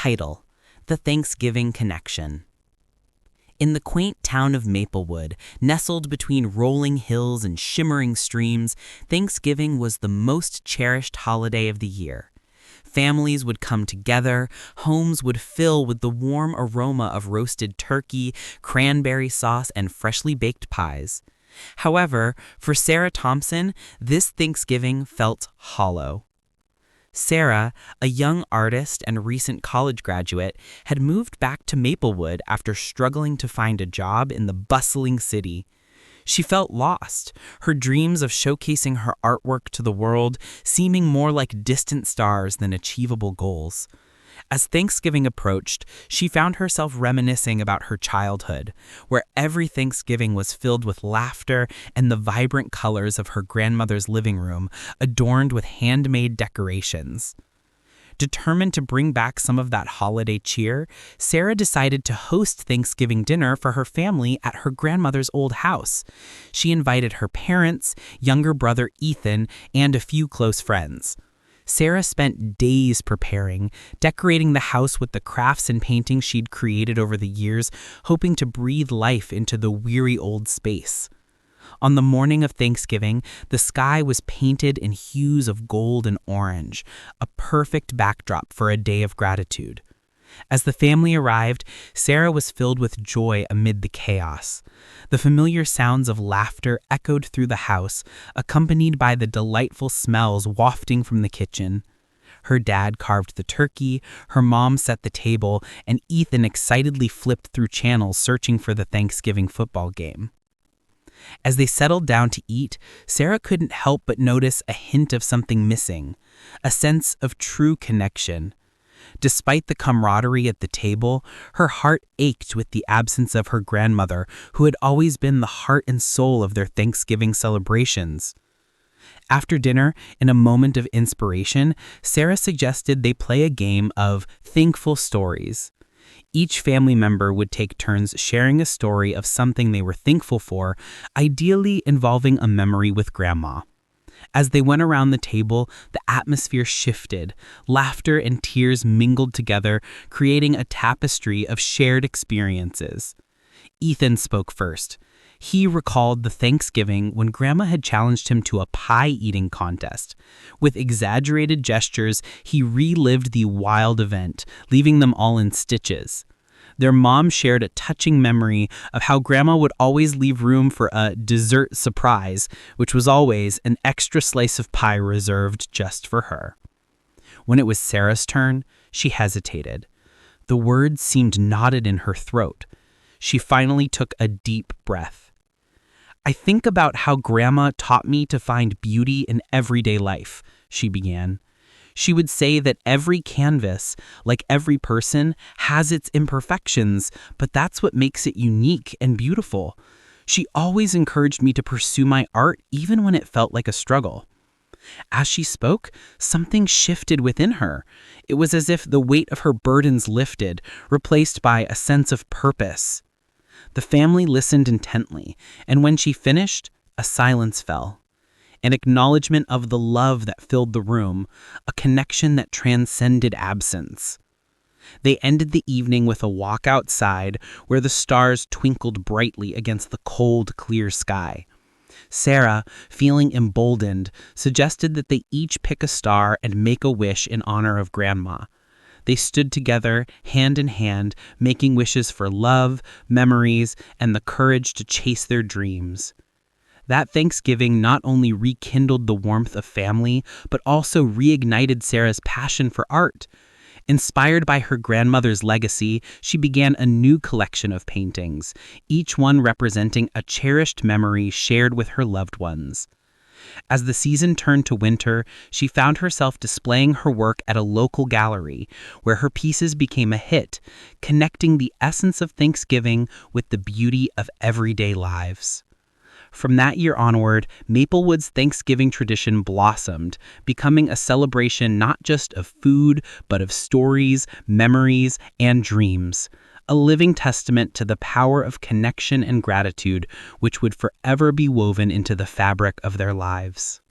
Title: The Thanksgiving Connection. In the quaint town of Maplewood, nestled between rolling hills and shimmering streams, Thanksgiving was the most cherished holiday of the year. Families would come together, homes would fill with the warm aroma of roasted turkey, cranberry sauce, and freshly baked pies. However, for Sarah Thompson, this Thanksgiving felt hollow. Sarah, a young artist and recent college graduate, had moved back to Maplewood after struggling to find a job in the bustling city. She felt lost, her dreams of showcasing her artwork to the world seeming more like distant stars than achievable goals. As Thanksgiving approached, she found herself reminiscing about her childhood, where every Thanksgiving was filled with laughter and the vibrant colors of her grandmother's living room, adorned with handmade decorations. Determined to bring back some of that holiday cheer, Sarah decided to host Thanksgiving dinner for her family at her grandmother's old house. She invited her parents, younger brother Ethan, and a few close friends. Sarah spent days preparing, decorating the house with the crafts and paintings she'd created over the years, hoping to breathe life into the weary old space. On the morning of Thanksgiving, the sky was painted in hues of gold and orange, a perfect backdrop for a day of gratitude. As the family arrived, Sarah was filled with joy amid the chaos. The familiar sounds of laughter echoed through the house, accompanied by the delightful smells wafting from the kitchen. Her dad carved the turkey, her mom set the table, and Ethan excitedly flipped through channels searching for the Thanksgiving football game. As they settled down to eat, Sarah couldn't help but notice a hint of something missing, a sense of true connection. Despite the camaraderie at the table, her heart ached with the absence of her grandmother, who had always been the heart and soul of their Thanksgiving celebrations. After dinner, in a moment of inspiration, Sarah suggested they play a game of Thankful Stories. Each family member would take turns sharing a story of something they were thankful for, ideally involving a memory with Grandma. As they went around the table, the atmosphere shifted. Laughter and tears mingled together, creating a tapestry of shared experiences. Ethan spoke first. He recalled the Thanksgiving when Grandma had challenged him to a pie-eating contest. With exaggerated gestures, he relived the wild event, leaving them all in stitches. Their mom shared a touching memory of how Grandma would always leave room for a dessert surprise, which was always an extra slice of pie reserved just for her. When it was Sarah's turn, she hesitated. The words seemed knotted in her throat. She finally took a deep breath. "I think about how Grandma taught me to find beauty in everyday life," she began. She would say that every canvas, like every person, has its imperfections, but that's what makes it unique and beautiful. She always encouraged me to pursue my art even when it felt like a struggle. As she spoke, something shifted within her. It was as if the weight of her burdens lifted, replaced by a sense of purpose. The family listened intently, and when she finished, a silence fell. An acknowledgement of the love that filled the room, a connection that transcended absence. They ended the evening with a walk outside where the stars twinkled brightly against the cold, clear sky. Sarah, feeling emboldened, suggested that they each pick a star and make a wish in honor of Grandma. They stood together, hand in hand, making wishes for love, memories, and the courage to chase their dreams. That Thanksgiving not only rekindled the warmth of family, but also reignited Sarah's passion for art. Inspired by her grandmother's legacy, she began a new collection of paintings, each one representing a cherished memory shared with her loved ones. As the season turned to winter, she found herself displaying her work at a local gallery, where her pieces became a hit, connecting the essence of Thanksgiving with the beauty of everyday lives. From that year onward, Maplewood's Thanksgiving tradition blossomed, becoming a celebration not just of food, but of stories, memories, and dreams. A living testament to the power of connection and gratitude, which would forever be woven into the fabric of their lives.